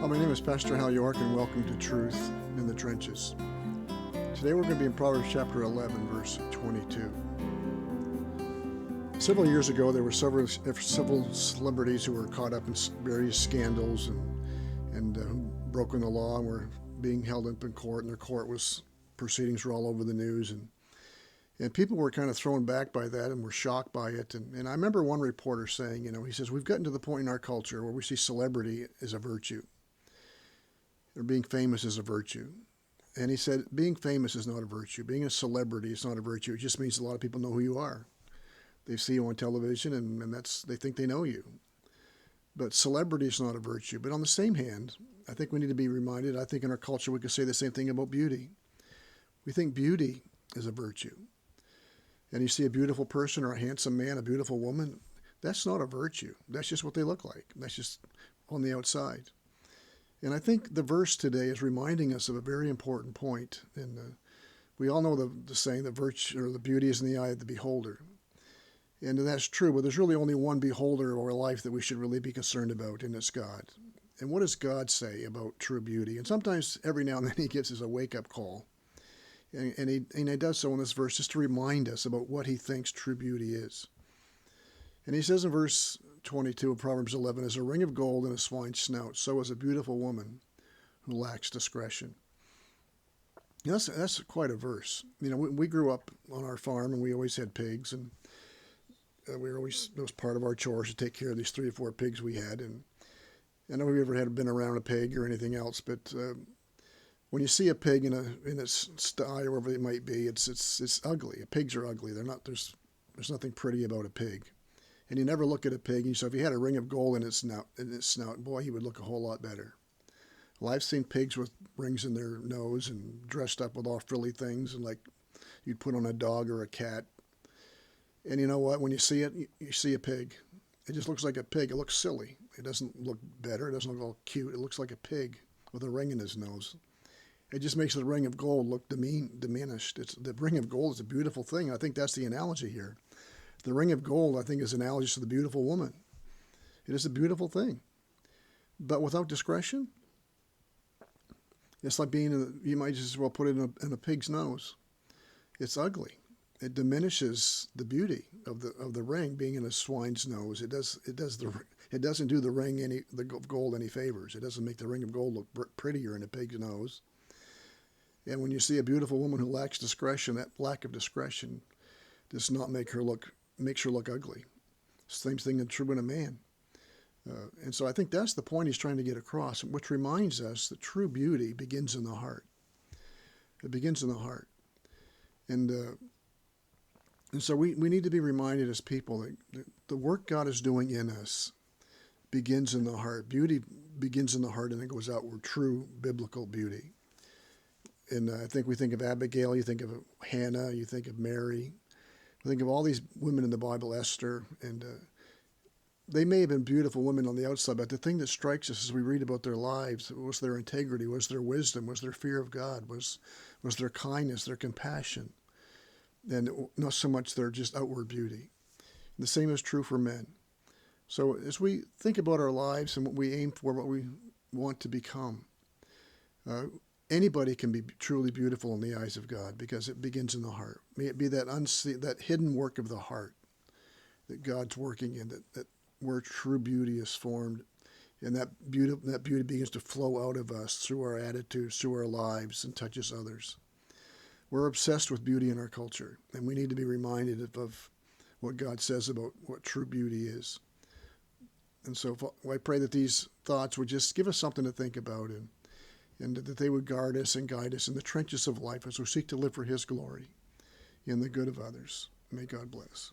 My name is Pastor Hal York, and welcome to Truth in the Trenches. Today we're going to be in Proverbs chapter 11, verse 22. Several years ago, there were several celebrities who were caught up in various scandals and broken the law and were being held up in court, and their proceedings were all over the news, and people were kind of thrown back by that and were shocked by it. And I remember one reporter saying, he says, we've gotten to the point in our culture where we see celebrity as a virtue, or being famous is a virtue. And he said, being famous is not a virtue. Being a celebrity is not a virtue. It just means a lot of people know who you are. They see you on television, and they think they know you. But celebrity is not a virtue. But on the same hand, I think we need to be reminded, I think in our culture we could say the same thing about beauty. We think beauty is a virtue. And you see a beautiful person or a handsome man, a beautiful woman, that's not a virtue. That's just what they look like. That's just on the outside. And I think the verse today is reminding us of a very important point. And we all know the saying that virtue or the beauty is in the eye of the beholder. And that's true, but there's really only one beholder of our life that we should really be concerned about, and it's God. And what does God say about true beauty? And sometimes every now and then he gives us a wake-up call. And he does so in this verse just to remind us about what he thinks true beauty is. And he says in verse 22 of Proverbs 11, as a ring of gold in a swine's snout, so is a beautiful woman who lacks discretion. That's quite a verse. We grew up on our farm, and we always had pigs, and it was part of our chores to take care of these 3 or 4 pigs we had. And I know we ever had been around a pig or anything else, but when you see a pig in its sty or wherever it might be, it's ugly. Pigs are ugly. There's nothing pretty about a pig. And you never look at a pig, and so if you had a ring of gold in its snout, boy, he would look a whole lot better. Well, I've seen pigs with rings in their nose and dressed up with all frilly things, and like you'd put on a dog or a cat. And you know what? When you see it, you see a pig. It just looks like a pig. It looks silly. It doesn't look better. It doesn't look all cute. It looks like a pig with a ring in his nose. It just makes the ring of gold look diminished. The ring of gold is a beautiful thing. I think that's the analogy here. The ring of gold, I think, is analogous to the beautiful woman. It is a beautiful thing. But without discretion, it's like you might just as well put it in a pig's nose. It's ugly. It diminishes the beauty of the ring being in a swine's nose. It doesn't do the ring of gold any favors. It doesn't make the ring of gold look prettier in a pig's nose. And when you see a beautiful woman who lacks discretion, that lack of discretion does not makes her look ugly. Same thing is true in a man. And so I think that's the point he's trying to get across, which reminds us that true beauty begins in the heart. It begins in the heart. And so we need to be reminded as people that the work God is doing in us begins in the heart. Beauty begins in the heart and then goes outward, true biblical beauty. And I think we think of Abigail, you think of Hannah, you think of Mary. I think of all these women in the Bible, Esther, and they may have been beautiful women on the outside, but the thing that strikes us as we read about their lives was their integrity, was their wisdom, was their fear of God, was their kindness, their compassion, and not so much their just outward beauty. And the same is true for men. So as we think about our lives and what we aim for, what we want to become, anybody can be truly beautiful in the eyes of God because it begins in the heart. May it be that hidden work of the heart that God's working in, that where true beauty is formed, and that beauty begins to flow out of us through our attitudes, through our lives, and touches others. We're obsessed with beauty in our culture, and we need to be reminded of what God says about what true beauty is. And so I pray that these thoughts would just give us something to think about, and that they would guard us and guide us in the trenches of life as we seek to live for His glory in the good of others. May God bless.